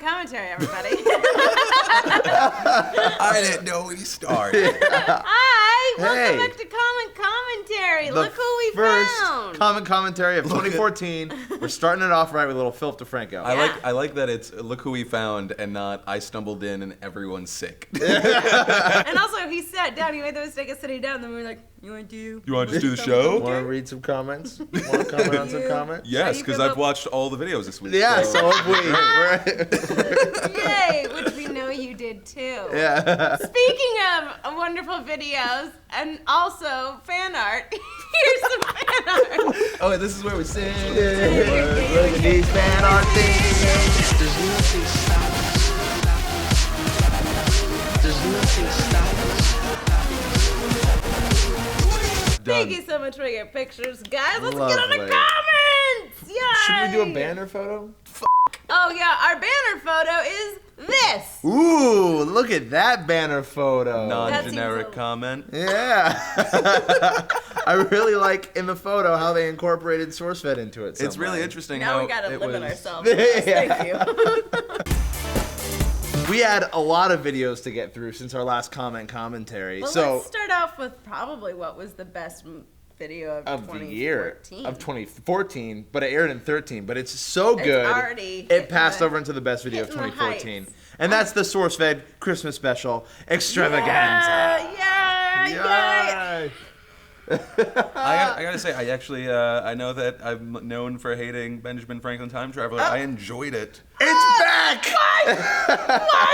Commentary, everybody. I didn't know we started. Hi, welcome Hey. back to Comm Commentary. The Look who we first found. Common Commentary of 2014. We're starting it off right with a little Phil DeFranco. I like that it's look who we found and not I stumbled in and everyone's sick. And also, he sat down. He made the mistake of sitting down. Then we were like, "You want to do? You want to just do the show? Want to read some comments? Want to comment on some comments? Yes, you because feel I've about- watched all the videos this week. Yeah, so have we. Yay!" Which we know you did too. Yeah. Speaking of wonderful videos and also fan art, here's some fan art. Oh, this is where we sing. Look at these fan art things. There's nothing stopping us. There's nothing stopping us. Thank you so much for your pictures, guys. Let's get on the Lovely. comments. Yay! Should we do a banner photo? Oh yeah, our banner photo is this. Ooh, look at that banner photo. Non-generic seems a- comment. Yeah. I really like in the photo how they incorporated SourceFed into it. It's some really way. interesting Now how we gotta it limit was. ourselves. Thank you. We had a lot of videos to get through since our last commentary. Well, so let's start off with probably what was the best video of the year 2014. of 2014, but it aired in 13. But it's so It's good, already it passed hitting over into the best video of hitting the 2014, heights. and that's the SourceFed Christmas Special Extravaganza. Yeah. Yay! I gotta say, I actually, I know that I'm known for hating Benjamin Franklin Time Traveler. I enjoyed it. It's back.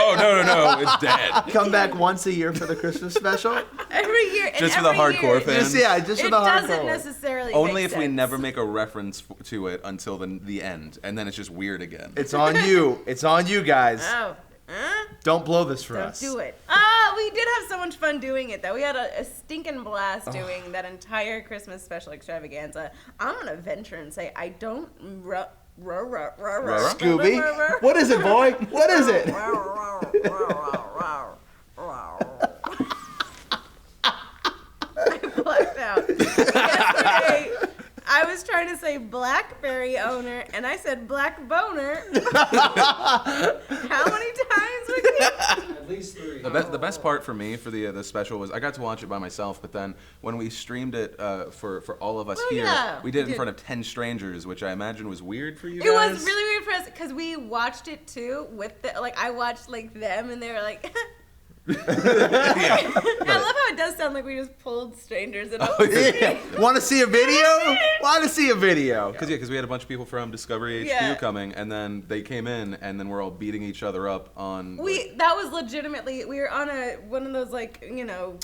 Oh, no, it's dead. Come back once a year for the Christmas special. Every year. and Just for the every hardcore year, fans. Just for It the doesn't hardcore. necessarily Only make if we sense. never make a reference to it until the end, and then it's just weird again. It's on you. It's on you guys. Oh. Huh? Don't blow this for Don't us. do it. We did have so much fun doing it, though. We had a stinking blast doing that entire Christmas special extravaganza. I'm going to venture and say I don't... Scooby? What is it, boy? What is it? I blacked out. Yesterday, I was trying to say BlackBerry owner, and I said black boner. How many times we did? At least 3. The best part for me for the special was I got to watch it by myself, but then when we streamed it for all of us here, yeah, we did it we in front of 10 strangers, which I imagine was weird for you It guys. was really weird for us because we watched it too with the, like, I watched like them and they were like Yeah. I love how it does sound like we just pulled strangers in. Want to see a video? Want to see a video? Because we had a bunch of people from Discovery HQ Yeah. coming, and then they came in, and then we're all beating each other up on That was legitimately, we were on one of those, like, you know,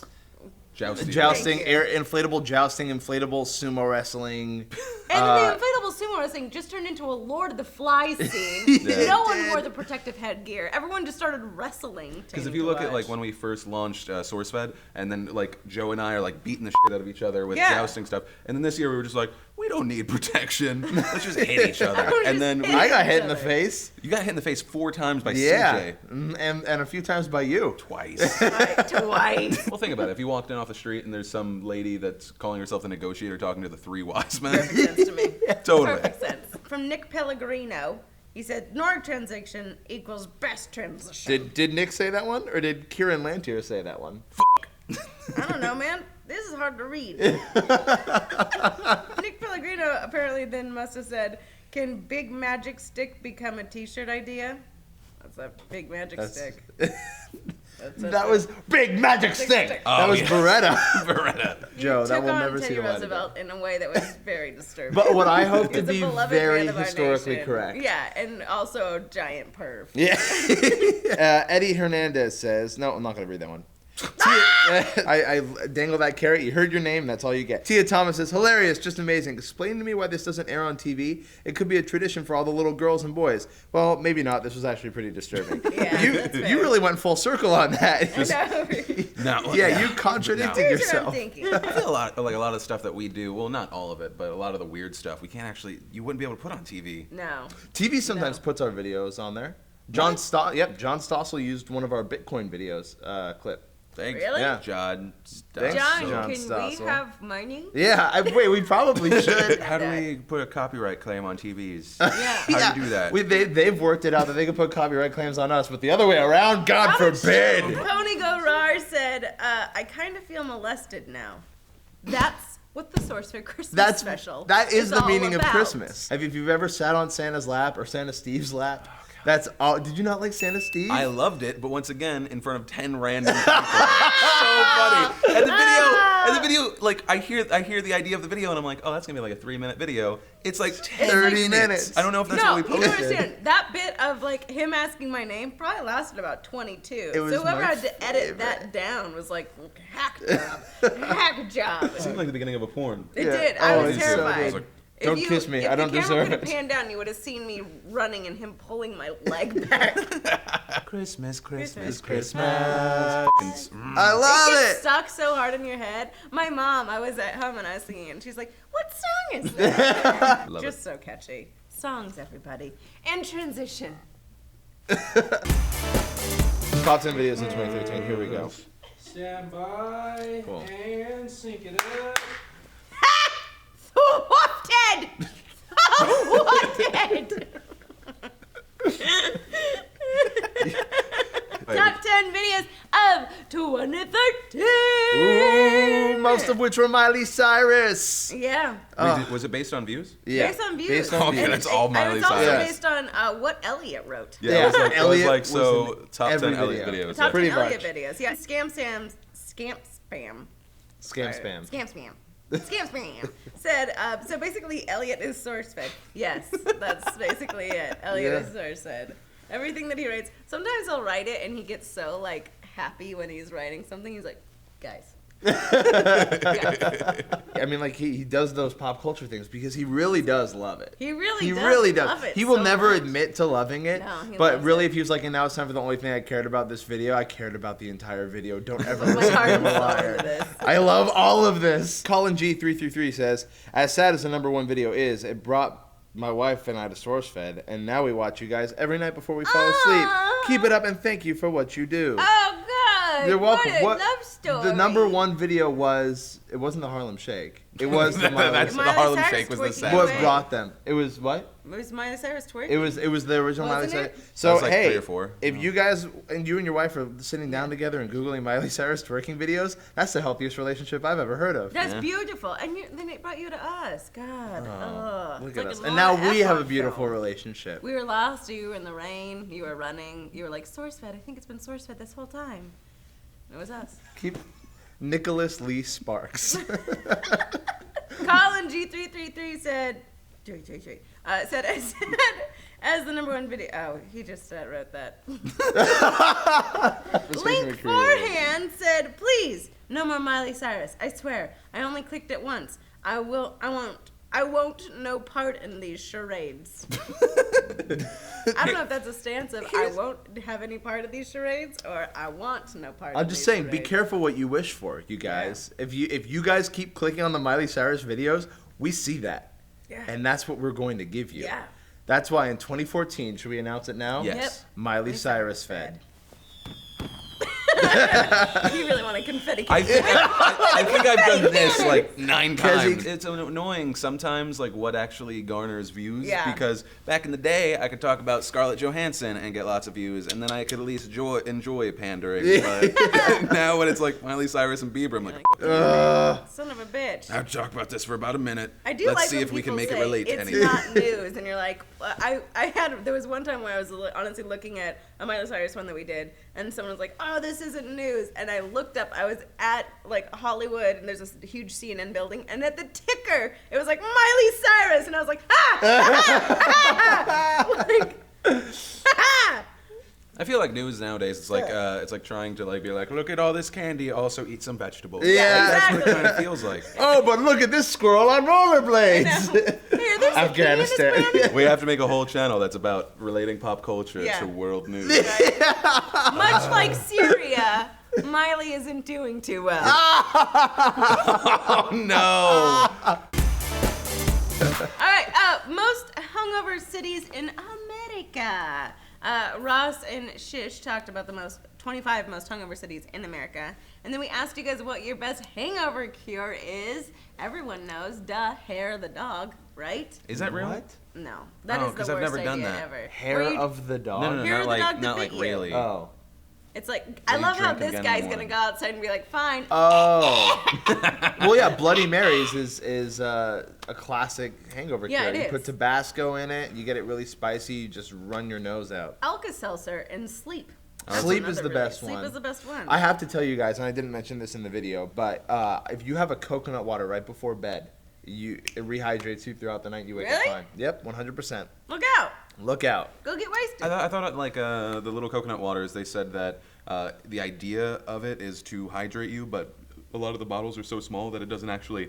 jousting. Jousting, Thank you. inflatable sumo wrestling. and the inflatable sumo wrestling just turned into a Lord of the Flies scene. Yeah. No one wore the protective headgear. Everyone just started wrestling. Because if you look at like when we first launched SourceFed, and then like Joe and I are like beating the shit out of each other with jousting stuff, and then this year we were just like, we don't need protection. Let's just hit each other. Everyone And just then hit I got each hit in the other. face. you got hit in the face 4 times by Yeah, CJ. and a few times by you. Twice. Twice. Well, think about it. If you walked in off the street and there's some lady that's calling herself the negotiator talking to the 3 wise men. Perfect sense to me. Totally. Perfect sense. From Nick Pellegrino, he said, Norg transition equals best transition. Did Nick say that one, or did Kieran Lantier say that one? I don't know, man. This is hard to read. Nick Pellegrino apparently then must have said, can Big Magic Stick become a t-shirt idea? That's a Big Magic Stick. That was Big Magic Stick. Stick. That was Beretta. Beretta. Joe, You that took will on never see Teddy the light Roosevelt in a way that was very disturbing. But what I hope to He's a be beloved very man of our historically nation. correct. Yeah, and also a giant perv. Yeah. Eddie Hernandez says, no, I'm not going to read that one. I dangle that carrot. You heard your name. That's all you get. Tia Thomas says, hilarious, just amazing. Explain to me why this doesn't air on TV. It could be a tradition for all the little girls and boys. Well, maybe not. This was actually pretty disturbing. Yeah, that's fair. You really went full circle on that. I know. Yeah, you contradicted Here's what I'm yourself. thinking. I feel a lot of stuff that we do. Well, not all of it, but a lot of the weird stuff we can't actually. You wouldn't be able to put on TV. No. TV sometimes No. puts our videos on there. John Stossel used one of our Bitcoin videos clip. Thanks. Really? Yeah. John. Thanks, John, John can we Stossel. have money? Yeah, wait, we probably should. How do we put a copyright claim on TVs? Yeah. How do you do that? They've worked it out that they can put copyright claims on us, but the other way around, God forbid. Pony Go Rar said, I kind of feel molested now. That's what the SourceFed Christmas special That is the all meaning of about. Christmas. If you've ever sat on Santa's lap or Santa Steve's lap, that's all. Did you not like Santa Steve? I loved it, but once again, in front of 10 random people. So funny. And the video, like I hear the idea of the video, and I'm like, oh, that's gonna be like a 3-minute video. It's like 30 minutes. I don't know if that's No, what we you don't posted. understand. That bit of like him asking my name probably lasted about 22. It was So whoever my had to edit favorite. that down was like, hack job, hack job. It seemed like the beginning of a porn. It Yeah. did. I Oh, was it's so terrified. good. I was like, Don't kiss me. I don't If the camera deserve could have it. panned down, you would have seen me running and him pulling my leg back. Christmas, Christmas, Christmas. Christmas. I love It gets it. stuck so hard in your head. My mom, I was at home and I was singing it, and she's like, "What song is that?" Love Just so catchy. Songs, everybody. And transition. Top 10 videos in 2013. Here we go. Stand by Cool. and sync it up. Wanted! Wanted! Top 10 videos of 2013! Ooh, most of which were Miley Cyrus. Yeah. Wait, was it based on views? Yeah. Based on views. Based on Okay, views. that's all Miley And it's also Cyrus. based on what Elliot wrote. Yeah, Yeah, it was like, Elliot it was was so in top every 10 Elliot video. videos. Top Pretty 10 Elliot much. videos. Yeah. Scam spam. Scam spam. Scam spam. Scam spam. Said, so basically Elliot is SourceFed. Yes, that's basically it. Elliot is SourceFed. Everything that he writes, sometimes he'll write it and he gets so like happy when he's writing something. He's like, guys. I mean, like he does those pop culture things because he really does love it. He really He does. really does. Love it He will so never much. admit to loving it. No, he but loves really, it. if he was like, and now it's time for the only thing I cared about this video, I cared about the entire video. Don't ever My listen to heart him a and soul liar. to this. I love all of this. Colin G333 says, as sad as the #1 video is, it brought my wife and I to SourceFed, and now we watch you guys every night before we fall asleep. Aw. Keep it up and thank you for what you do. Oh God! You're welcome. What a love story. The #1 video was, it wasn't the Harlem Shake. It was the Miley That's the Miley Harlem Cyrus Shake was the twerking sad What away. brought them? It was what? It was Miley Cyrus twerking. It was the original Miley Wasn't Cyrus. it? So was like hey, 3 or 4. if you guys and you and your wife are sitting down together and googling Miley Cyrus twerking videos, that's the healthiest relationship I've ever heard of. That's Yeah. beautiful. And then it brought you to us. God. Look It's at like us, a and lot now of we have a effort, beautiful though. relationship. We were lost. You were in the rain. You were running. You were like, SourceFed. I think it's been SourceFed this whole time. It was us. Keep Nicholas Lee Sparks. Colin G333 said, said as the #1 video. Oh, he just wrote that. Link Forehand said, please, no more Miley Cyrus. I swear, I only clicked it once. I won't no part in these charades. I don't know if that's a stance of I won't have any part of these charades or I want no part. I'm of just these saying, be charades. careful what you wish for, you guys. If you guys keep clicking on the Miley Cyrus videos, we see that, Yeah. and that's what we're going to give you. Yeah. That's why in 2014, should we announce it now? Yes. Yep. Miley Cyrus fed. You really want a confetti I cannon. think I've done this cannon. like 9 'Cause times. he- It's annoying sometimes, like what actually garners views. Yeah. Because back in the day, I could talk about Scarlett Johansson and get lots of views, and then I could at least enjoy pandering. But now when it's like Miley Cyrus and Bieber, I'm like, Son of a bitch. I've talked about this for about a minute. I do Let's like see when if we can people make it say relate to it's anything. not news, and you're like, there was one time where I was honestly looking at a Miley Cyrus one that we did, and someone was like, oh, this isn't news, and I looked up, I was at like Hollywood, and there's this huge CNN building, and at the ticker, it was like Miley Cyrus, and I was like, like, I feel like news nowadays, it's like trying to like be like, look at all this candy, also eat some vegetables. Yeah, That's what it exactly. kind of feels like. Oh, but look at this squirrel on rollerblades. Here, there's Afghanistan. a penis We have to make a whole channel that's about relating pop culture Yeah. to world news. much like Syria, Miley isn't doing too well. Oh no! All right, most hungover cities in America. Ross and Shish talked about the most 25 most hungover cities in America. And then we asked you guys what your best hangover cure is. Everyone knows, duh, hair of the dog, right? Is that real? What? No, that is the 'cause worst I've never idea done that. ever. Hair Where you- of the dog? No, Hair of the dog that not bit like you. really. Oh. It's like, I you love how drink this again in the guy's gonna morning. go outside and be like, fine. Oh. Well, yeah, Bloody Marys is a classic hangover Yeah, cure. it You is. put Tabasco in it, you get it really spicy, you just run your nose out. Alka-Seltzer and sleep. Sleep is another the really- best one. Sleep is the best one. I have to tell you guys, and I didn't mention this in the video, but if you have a coconut water right before bed, it rehydrates you throughout the night. You wake Really? up fine. Yep, 100%. Look out. Look out. Go get wasted. I thought like the little coconut waters. They said that the idea of it is to hydrate you, but a lot of the bottles are so small that it doesn't actually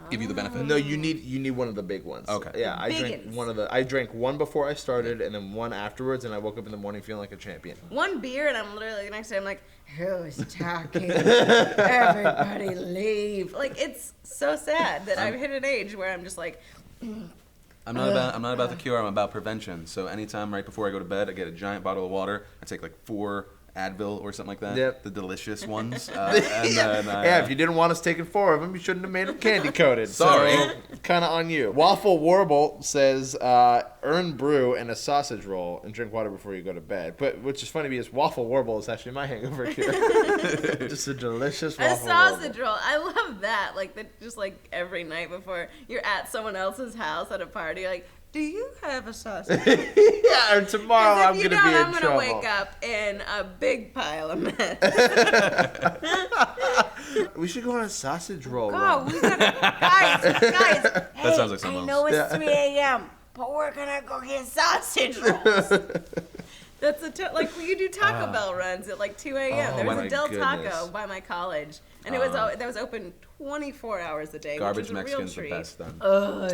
give you the benefit. No, you need one of the big ones. Okay. Yeah, I Biggins. drank one before I started, and then one afterwards, and I woke up in the morning feeling like a champion. One beer, and I'm literally the next day, I'm like, who's talking? Everybody leave. Like, it's so sad that I've hit an age where I'm just like, I'm not about the cure. I'm about prevention. So anytime right before I go to bed, I get a giant bottle of water. I take like 4 Advil or something like that. Yep. The delicious ones. And then, Yeah, if you didn't want us taking 4 of them, you shouldn't have made them candy coated. Sorry. So, kind of on you. Waffle Warble says, earn brew and a sausage roll and drink water before you go to bed. But which is funny because Waffle Warble is actually my hangover cure. Just a delicious a waffle sausage warble. roll. I love that. Like, just like every night before you're at someone else's house at a party, like, do you have a sausage? Yeah, or tomorrow 'Cause I'm if you gonna be don't, in I'm gonna trouble. wake up in a big pile of mess. We should go on a sausage roll. Oh, run. we gotta, guys. That sounds like something I know else. it's 3 a.m., but we're gonna go get sausage rolls. That's like you do Taco Bell runs at like 2 a.m. Oh, There was my a Del goodness. Taco by my college, and that was open 24 hours a day. garbage which was a Mexican's real the treat. best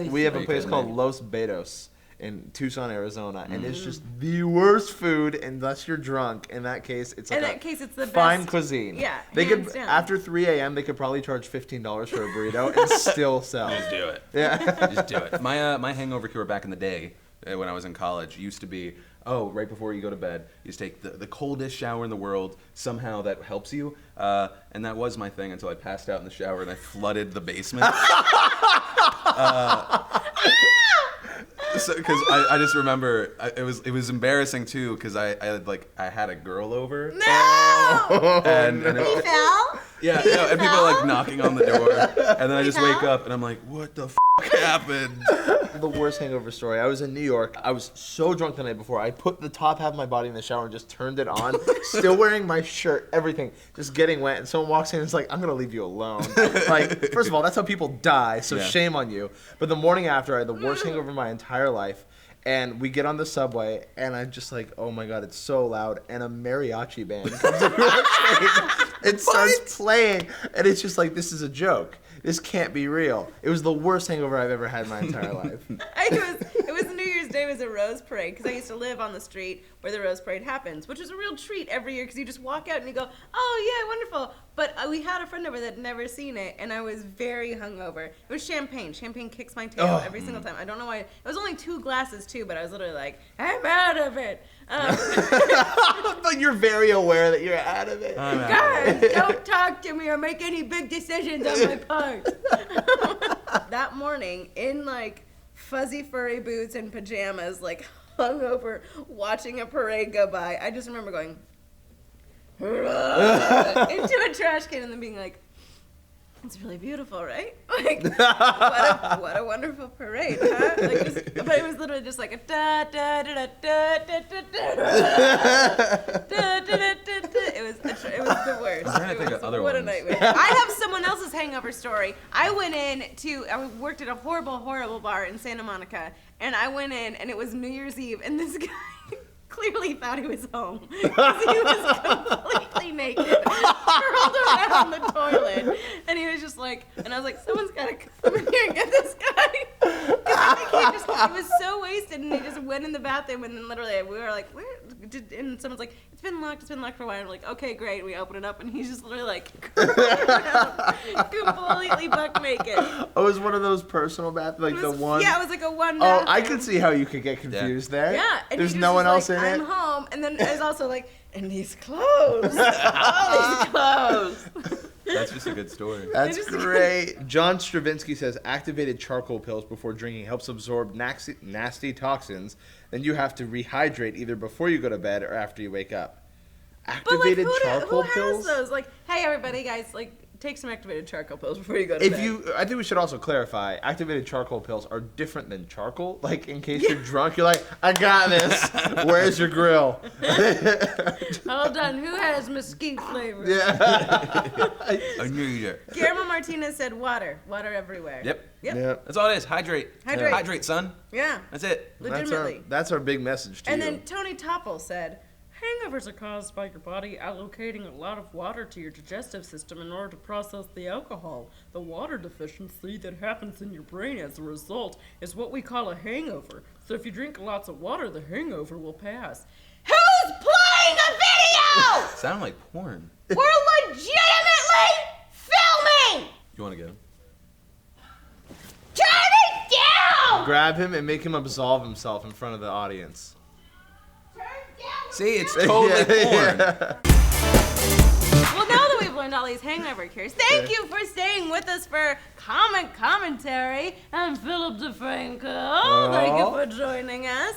then. We have a Very place good, called man. Los Betos in Tucson, Arizona, and it's just the worst food unless you're drunk. In that case, it's like In that case, it's the fine best. cuisine. Yeah, they could hands down. after 3 a.m. they could probably charge $15 for a burrito and still sell. Just do it. Yeah. Just do it. My hangover cure back in the day, when I was in college, used to be, right before you go to bed, you just take the coldest shower in the world. Somehow that helps you. And that was my thing until I passed out in the shower and I flooded the basement. Because I just remember it was embarrassing too because I had a girl over. No! And He fell? yeah, no, and people are like knocking on the door, and then I just wake up and I'm like, what the happened? The worst hangover story. I was in New York. I was so drunk the night before. I put the top half of my body in the shower and just turned it on. Still wearing my shirt, everything, just getting wet. And someone walks in and is like, I'm going to leave you alone. Like, first of all, that's how people die, so Yeah. shame on you. But the morning after, I had the worst hangover of my entire life. And we get on the subway, and I'm just like, oh my God, it's so loud. And a mariachi band comes into our train. It starts playing, and it's just like, this is a joke. This can't be real. It was the worst hangover I've ever had in my entire life. It was New Year's Day. It was a Rose Parade because I used to live on the street where the Rose Parade happens, which is a real treat every year because you just walk out and you go, oh yeah, wonderful. But we had a friend over that had never seen it, and I was very hungover. It was champagne. Champagne kicks my tail every single time. I don't know why. It was only 2 glasses too, but I was literally like, I'm out of it. But you're very aware that you're out of it. Guys, don't talk to me or make any big decisions on my part. That morning, in like fuzzy furry boots and pajamas, like hungover, watching a parade go by, I just remember going into a trash can and then being like, it's really beautiful, right? Like, what a wonderful parade, huh? Like, but it was literally just like a da da da da da da da da da da da. It was the worst. I'm trying to think of other what a ones. nightmare. I have someone else's hangover story. I worked at a horrible bar in Santa Monica, and I went in, and it was New Year's Eve, and this guy clearly thought he was home because he was completely naked, curled around the toilet, and he was just like, and I was like, someone's got to come in here and get this guy. 'Cause I think he was so wasted, and he just went in the bathroom, and then literally we were like, where? And someone's like, it's been locked for a while. And I'm like, okay, great. We open it up, and he's just literally like, completely buck naked. Oh, it was one of those personal baths, like the one. Yeah, it was like a one. Oh, bathroom. I could see how you could get confused there. Yeah, and There's he no just one was else like, in I'm it. home, and then it was also like, And these clothes. All these clothes. That's just a good story. That's great. John Stravinsky says activated charcoal pills before drinking helps absorb nasty toxins. Then you have to rehydrate either before you go to bed or after you wake up. Activated charcoal who pills? has those? Like, hey, everybody, guys, like, take some activated charcoal pills before you go to bed. I think we should also clarify, activated charcoal pills are different than charcoal. Like, in case you're drunk, you're like, I got this. Where's your grill? Hold on, who has mesquite flavor? Yeah. I need it. Guillermo Martinez said water. Water everywhere. Yep. Yep. That's all it is. Hydrate. Hydrate. Hydrate, son. Yeah. That's it. Legitimately. That's our big message to And you. then Tony Topple said, hangovers are caused by your body allocating a lot of water to your digestive system in order to process the alcohol. The water deficiency that happens in your brain as a result is what we call a hangover. So if you drink lots of water, the hangover will pass. Who's playing a video? Sound like porn. We're legitimately filming! You want to get him? Turn it down! Grab him and make him absolve himself in front of the audience. See, it's totally porn. Well, now that we've learned all these hangover cures, thank you for staying with us for Comic Commentary. I'm Philip DeFranco. Thank you for joining us.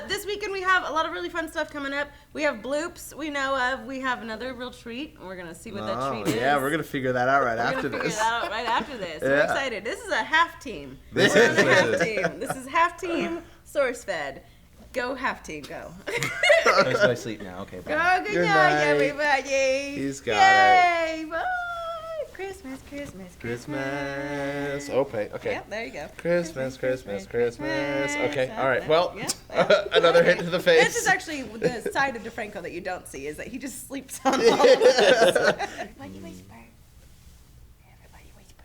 This weekend we have a lot of really fun stuff coming up. We have bloops we know of. We have another real treat. We're going to see what that treat is. Yeah, we're going to figure that out right after We're going to this. figure that out right after this. Yeah. We're excited. This is a half team. This We're on a is- half team. This is half team SourceFed. Go half team, go. Let's go to sleep now. Okay, bye. Go, good Good night, night. everybody. He's got Yay, bye. Christmas, Christmas, Christmas. Okay. Yep, there you go. Christmas. Okay, all right. Well, Yeah. another hit to the face. This is actually the side of DeFranco that you don't see, is that he just sleeps on all of this. Everybody whisper. Everybody whisper.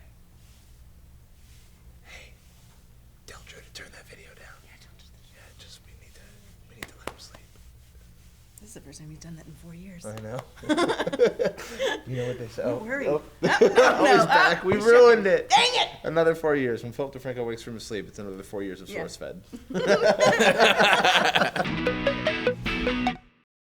Tell Drew to turn that video down. Yeah, just we need to let him sleep. This is the first time he's done that in 4 years. I know. You know what they say? Don't worry. Oh, No, he's back. We ruined it. Dang it! Another 4 years. When Philip DeFranco wakes from his sleep, it's another 4 years of Yeah. SourceFed.